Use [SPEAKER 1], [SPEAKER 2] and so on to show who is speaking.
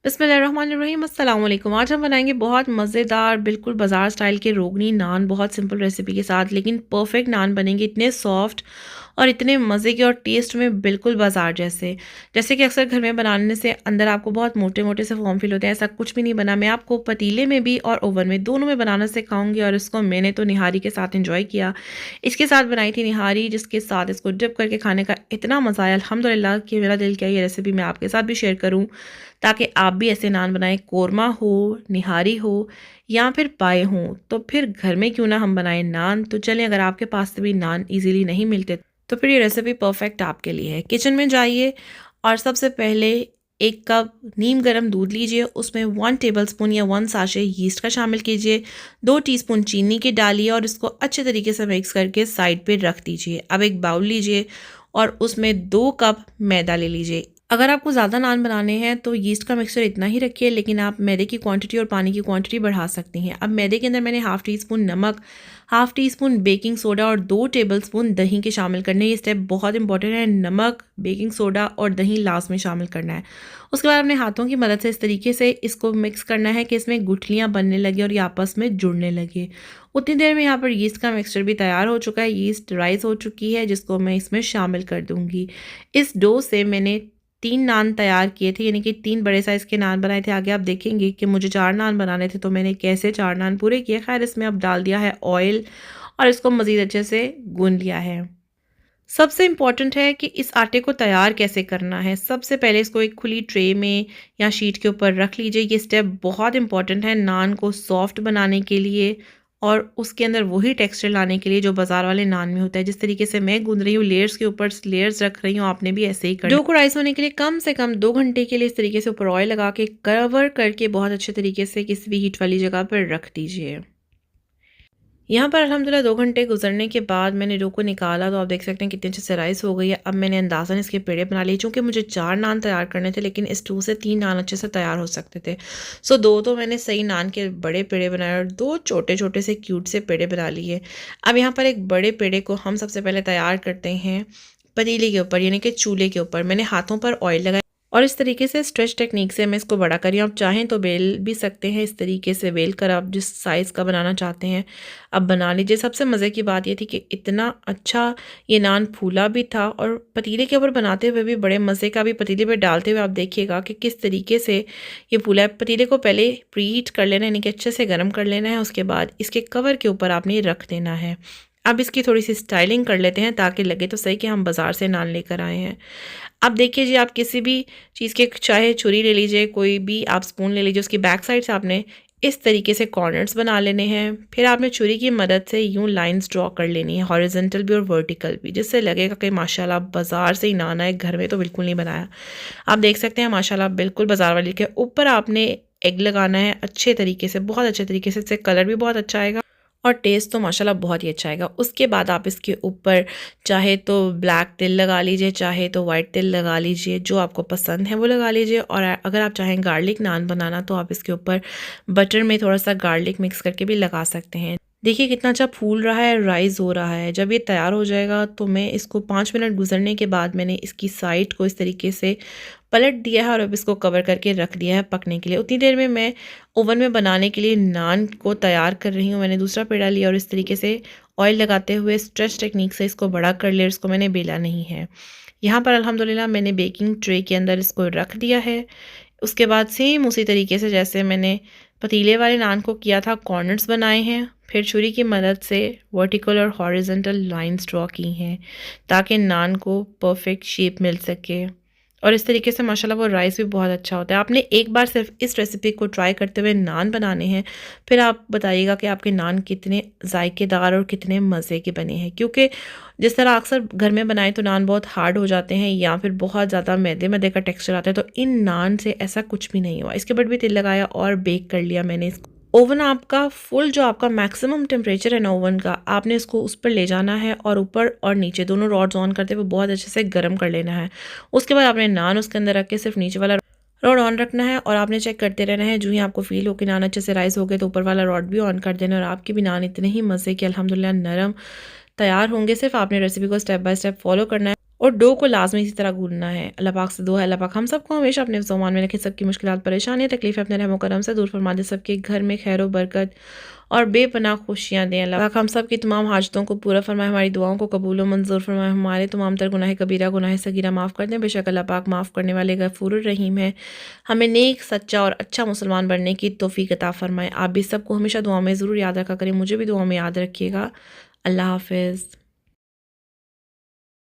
[SPEAKER 1] बिस्मिल्लाहिर्रहमानिर्रहीम अस्सलाम वालेकुम। आज हम बनाएंगे बहुत मज़ेदार बिल्कुल बाज़ार स्टाइल के रोगनी नान, बहुत सिंपल रेसिपी के साथ, लेकिन परफेक्ट नान बनेंगे, इतने सॉफ्ट और इतने मज़े के और टेस्ट में बिल्कुल बाज़ार जैसे। जैसे कि अक्सर घर में बनाने से अंदर आपको बहुत मोटे मोटे से फॉर्म फिल होते हैं, ऐसा कुछ भी नहीं बना। मैं आपको पतीले में भी और ओवन में दोनों में बनाना सिखाऊंगी और इसको मैंने तो निहारी के साथ इंजॉय किया। इसके साथ बनाई थी निहारी, जिसके साथ इसको डिप करके खाने का इतना मज़ा आया अल्हम्दुलिल्लाह कि मेरा दिल किया ये रेसिपी मैं आपके साथ भी शेयर करूँ, ताकि आप भी ऐसे नान बनाएं। कोरमा हो, निहारी हो या फिर पाए हों, तो फिर घर में क्यों ना हम बनाएं नान। तो चलें, अगर आपके पास से भी नान इजीली नहीं मिलते तो फिर ये रेसिपी परफेक्ट आपके लिए है। किचन में जाइए और सबसे पहले 1 कप नीम गर्म दूध लीजिए, उसमें 1 टेबलस्पून या 1 साशे यीस्ट का शामिल कीजिए, 2 टीस्पून चीनी की डालिए और इसको अच्छे तरीके से मिक्स करके साइड पे रख दीजिए। अब एक बाउल लीजिए और उसमें 2 कप मैदा ले लीजिए। अगर आपको ज़्यादा नान बनाने हैं तो यीस्ट का मिक्सचर इतना ही रखिए, लेकिन आप मैदे की क्वांटिटी और पानी की क्वांटिटी बढ़ा सकती हैं। अब मैदे के अंदर मैंने 1/2 टीस्पून नमक, 1/2 टीस्पून बेकिंग सोडा और 2 टेबलस्पून दही के शामिल करने हैं। ये स्टेप बहुत इंपॉर्टेंट है, नमक, बेकिंग सोडा और दही लास्ट में शामिल करना है। उसके बाद अपने हाथों की मदद से इस तरीके से इसको मिक्स करना है कि इसमें गुठलियाँ बनने लगे और ये आपस में जुड़ने लगे। उतनी देर में यहाँ पर यीस्ट का मिक्सचर भी तैयार हो चुका है, यीस्ट राइस हो चुकी है, जिसको मैं इसमें शामिल कर दूँगी। इस डो से मैंने 3 नान तैयार किए थे, यानी कि 3 बड़े साइज़ के नान बनाए थे। आगे आप देखेंगे कि मुझे 4 नान बनाने थे, तो मैंने कैसे 4 नान पूरे किए। खैर, इसमें अब डाल दिया है ऑयल और इसको मज़ीद अच्छे से गूंद लिया है। सबसे इम्पॉर्टेंट है कि इस आटे को तैयार कैसे करना है। सबसे पहले इसको एक खुली ट्रे में या शीट के ऊपर रख लीजिए। ये स्टेप बहुत इंपॉर्टेंट है नान को सॉफ्ट बनाने के लिए और उसके अंदर वही टेक्सचर लाने के लिए जो बाजार वाले नान में होता है। जिस तरीके से मैं गूंद रही हूँ, लेयर्स के ऊपर लेयर्स रख रही हूँ, आपने भी ऐसे ही करना। डो को राइस होने के लिए कम से कम 2 घंटे के लिए इस तरीके से ऊपर ऑयल लगा के कवर करके बहुत अच्छे तरीके से किसी भी हीट वाली जगह पर रख दीजिए। यहाँ पर अल्हम्दुलिल्लाह 2 घंटे गुजरने के बाद मैंने डो को निकाला, तो आप देख सकते हैं कितनी अच्छे से राइस हो गई है। अब मैंने अंदाज़न इसके पेड़े बना लिए, चूँकि मुझे 4 नान तैयार करने थे, लेकिन इस 2 से 3 नान अच्छे से तैयार हो सकते थे। सो 2 तो मैंने सही नान के बड़े पेड़े बनाए और 2 छोटे छोटे से क्यूट से पेड़े बना लिए। अब यहाँ पर एक बड़े पेड़े को हम सबसे पहले तैयार करते हैं पतीले के ऊपर, यानी कि चूल्हे के ऊपर। मैंने हाथों पर ऑयल लगाया और इस तरीके से स्ट्रेच टेक्निक से मैं इसको बड़ा कर रही हूँ। आप चाहें तो बेल भी सकते हैं, इस तरीके से बेल कर आप जिस साइज़ का बनाना चाहते हैं अब बना लीजिए। सबसे मज़े की बात ये थी कि इतना अच्छा ये नान फूला भी था और पतीले के ऊपर बनाते हुए भी बड़े मज़े का। भी पतीले पे डालते हुए आप देखिएगा कि किस तरीके से ये फूला है। पतीले को पहले प्रीहीट कर लेना है, यानी कि अच्छे से गर्म कर लेना है। उसके बाद इसके कवर के ऊपर आपने ये रख देना है। अब इसकी थोड़ी सी स्टाइलिंग कर लेते हैं ताकि लगे तो सही कि हम बाज़ार से नान लेकर आए हैं। अब देखिए जी, आप किसी भी चीज़ के, चाहे छुरी ले लीजिए, कोई भी आप स्पून ले लीजिए, उसकी बैक साइड से आपने इस तरीके से कॉर्नर्स बना लेने हैं। फिर आपने छुरी की मदद से यूं लाइंस ड्रॉ कर लेनी है, हॉरिजॉन्टल भी और वर्टिकल भी, जिससे लगेगा कि माशाल्लाह बाज़ार से ही नान है, घर में तो बिल्कुल नहीं बनाया। आप देख सकते हैं माशाल्लाह बिल्कुल बाज़ार वाली के ऊपर आपने एग लगाना है अच्छे तरीके से, बहुत अच्छे तरीके से। इससे कलर भी बहुत अच्छा आएगा और टेस्ट तो माशाल्लाह बहुत ही अच्छा आएगा। उसके बाद आप इसके ऊपर चाहे तो ब्लैक तिल लगा लीजिए, चाहे तो वाइट तिल लगा लीजिए, जो आपको पसंद है वो लगा लीजिए। और अगर आप चाहें गार्लिक नान बनाना तो आप इसके ऊपर बटर में थोड़ा सा गार्लिक मिक्स करके भी लगा सकते हैं। देखिए कितना अच्छा फूल रहा है, राइस हो रहा है। जब ये तैयार हो जाएगा तो मैं इसको 5 मिनट गुजरने के बाद मैंने इसकी साइड को इस तरीके से पलट दिया है और अब इसको कवर करके रख दिया है पकने के लिए। उतनी देर में मैं ओवन में बनाने के लिए नान को तैयार कर रही हूँ। मैंने दूसरा पेड़ा लिया और इस तरीके से ऑयल लगाते हुए स्ट्रेच टेक्निक से इसको बड़ा कर लिया। इसको मैंने बेला नहीं है। यहाँ पर अल्हम्दुलिल्लाह मैंने बेकिंग ट्रे के अंदर इसको रख दिया है। उसके बाद सेम उसी तरीके से जैसे मैंने पतीले वाले नान को किया था, कॉर्नर्स बनाए हैं, फिर छुरी की मदद से वर्टिकल और हॉरिजॉन्टल लाइंस ड्रॉ की हैं ताकि नान को परफेक्ट शेप मिल सके। और इस तरीके से माशाल्लाह वो राइस भी बहुत अच्छा होता है। आपने एक बार सिर्फ इस रेसिपी को ट्राई करते हुए नान बनाने हैं, फिर आप बताइएगा कि आपके नान कितने जायकेदार और कितने मज़े के बने हैं। क्योंकि जिस तरह अक्सर घर में बनाए तो नान बहुत हार्ड हो जाते हैं या फिर बहुत ज़्यादा मैदे मैदे का टेक्सचर आता है, तो इन नान से ऐसा कुछ भी नहीं हुआ। इसके ऊपर भी तेल लगाया और बेक कर लिया मैंने इसको। ओवन आपका फुल, जो आपका मैक्सिमम टेम्परेचर है ना ओवन का, आपने इसको उस पर ले जाना है और ऊपर और नीचे दोनों रॉड्स ऑन करते हुए बहुत अच्छे से गर्म कर लेना है। उसके बाद आपने नान उसके अंदर रख के सिर्फ नीचे वाला रॉड ऑन रखना है और आपने चेक करते रहना है। जो ही आपको फील हो कि नान अच्छे से राइस हो गए तो ऊपर वाला रॉड भी ऑन कर देना और आपके भी नान इतने ही मज़े के अल्हम्दुलिल्लाह नरम तैयार होंगे। सिर्फ आपने रेसिपी को स्टेप बाय स्टेप फॉलो करना है और डो को लाज़मी इसी तरह गूँथना है। अल्लाह पाक से दुआ है, अल्लाह पाक हम सबको हमेशा अपने ज़ुबान में रखे, सबकी मुश्किलात, परेशानियाँ, तकलीफ़ें अपने रहम करम से दूर फरमा दे, सबके घर में खैर बरकत और बेपनाह खुशियाँ दें। अल्लाह पाक हम सब की तमाम हाजतों को पूरा फरमाए, हमारी दुआओं को कबूल व मंज़ूर फरमाए, हमारे तमाम तर गुनाह कबीरा, गुनाह सगीरा माफ़ कर दें। बेशक अल्लाह पाक माफ़ करने वाले गफ़ूरुर रहीम है। हमें नेक, सच्चा और अच्छा मुसलमान बनने की तौफ़ीक अता फ़रमाए। आप भी सबको हमेशा दुआ में ज़रूर याद रखा करें, मुझे भी दुआ में याद रखिएगा। अल्लाह हाफ़िज़।